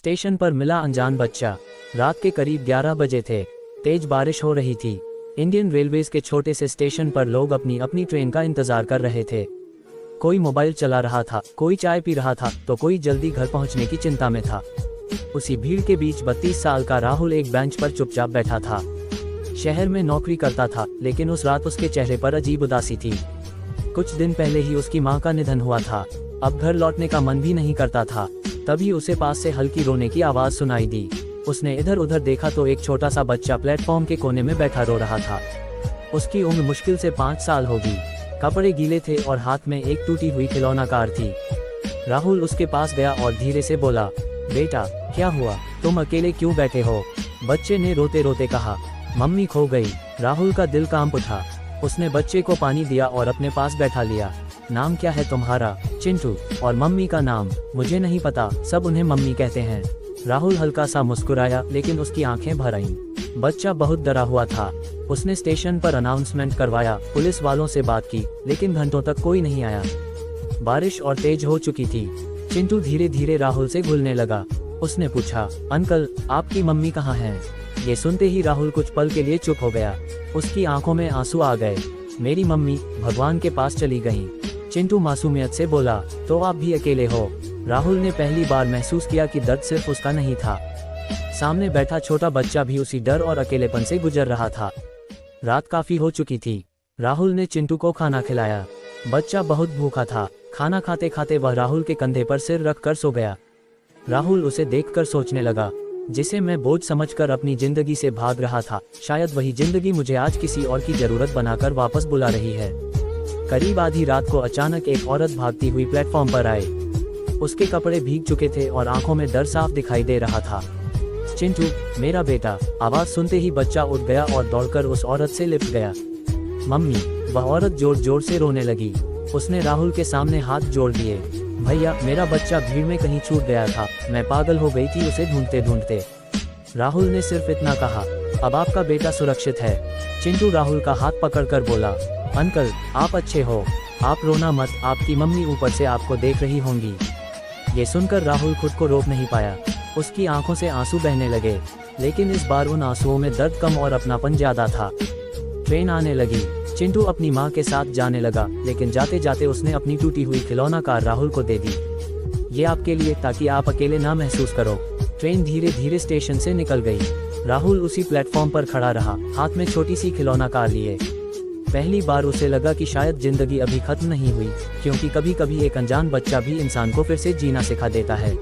Station पर मिला अनजान बच्चा। रात के करीब 11 बजे थे। तेज बारिश हो रही थी। इंडियन रेलवेज के छोटे से स्टेशन पर लोग अपनी अपनी ट्रेन का इंतजार कर रहे थे। कोई मोबाइल चला रहा था, कोई चाय पी रहा था, तो कोई जल्दी घर पहुंचने की चिंता में था। उसी भीड़ के बीच 32 साल का राहुल एक बेंच पर चुपचाप बैठा था। शहर में नौकरी करता था, लेकिन उस रात उसके चेहरे पर अजीब उदासी थी। कुछ दिन पहले ही उसकी मां का निधन हुआ था। अब घर लौटने का मन भी नहीं करता था। तभी उसे पास से हल्की रोने की आवाज सुनाई दी। उसने इधर उधर देखा तो एक छोटा सा बच्चा प्लेटफॉर्म के कोने में बैठा रो रहा था। उसकी उम्र मुश्किल से 5 साल होगी। कपड़े गीले थे और हाथ में एक टूटी हुई खिलौना कार थी। राहुल उसके पास गया और धीरे से बोला, बेटा क्या हुआ, तुम अकेले क्यों बैठे हो? बच्चे ने रोते रोते कहा, मम्मी खो गई। राहुल का दिल कांप उठा। उसने बच्चे को पानी दिया और अपने पास बैठा लिया। नाम क्या है तुम्हारा? चिंटू। और मम्मी का नाम? मुझे नहीं पता, सब उन्हें मम्मी कहते हैं। राहुल हल्का सा मुस्कुराया, लेकिन उसकी आंखें भर आईं। बच्चा बहुत डरा हुआ था। उसने स्टेशन पर अनाउंसमेंट करवाया, पुलिस वालों से बात की, लेकिन घंटों तक कोई नहीं आया। बारिश और तेज हो चुकी थी। चिंटू धीरे धीरे राहुल से घुलने लगा। उसने पूछा, अंकल आपकी मम्मी कहाँ हैं? ये सुनते ही राहुल कुछ पल के लिए चुप हो गया। उसकी आंखों में आंसू आ गए। मेरी मम्मी भगवान के पास चली गईं। चिंटू मासूमियत से बोला, तो आप भी अकेले हो? राहुल ने पहली बार महसूस किया कि दर्द सिर्फ उसका नहीं था। सामने बैठा छोटा बच्चा भी उसी डर और अकेलेपन से गुजर रहा था। रात काफी हो चुकी थी। राहुल ने चिंटू को खाना खिलाया। बच्चा बहुत भूखा था। खाना खाते खाते वह राहुल के कंधे पर सिर रख कर सो गया। राहुल उसे देखकर सोचने लगा, जिसे मैं बोझ समझकर अपनी जिंदगी से भाग रहा था, शायद वही जिंदगी मुझे आज किसी और की जरूरत बनाकर वापस बुला रही है। करीब आधी रात को अचानक एक औरत भागती हुई प्लेटफॉर्म पर आई। उसके कपड़े भीग चुके थे और आंखों में डर साफ दिखाई दे रहा था। चिंटू मेरा बेटा। आवाज सुनते ही बच्चा उठ गया और दौड़कर उस औरत से लिपट गया। मम्मी। वह औरत जोर जोर से रोने लगी। उसने राहुल के सामने हाथ जोड़ दिए। भैया मेरा बच्चा भीड़ में कहीं छूट गया था, मैं पागल हो गई थी उसे ढूंढते ढूंढते। राहुल ने सिर्फ इतना कहा, अब आपका बेटा सुरक्षित है। चिंटू राहुल का हाथ पकड़कर बोला, अंकल आप अच्छे हो, आप रोना मत, आपकी मम्मी ऊपर से आपको देख रही होंगी। ये सुनकर राहुल खुद को रोक नहीं पाया। उसकी आंखों से आंसू बहने लगे, लेकिन इस बार उन आंसुओं में दर्द कम और अपनापन ज्यादा था। ट्रेन आने लगी। चिंटू अपनी मां के साथ जाने लगा, लेकिन जाते जाते उसने अपनी टूटी हुई खिलौना कार राहुल को दे दी। ये आपके लिए, ताकि आप अकेले ना महसूस करो। ट्रेन धीरे धीरे स्टेशन से निकल गई। राहुल उसी प्लेटफॉर्म पर खड़ा रहा, हाथ में छोटी सी खिलौना कार लिए। पहली बार उसे लगा कि शायद जिंदगी अभी खत्म नहीं हुई, क्योंकि कभी कभी एक अनजान बच्चा भी इंसान को फिर से जीना सिखा देता है।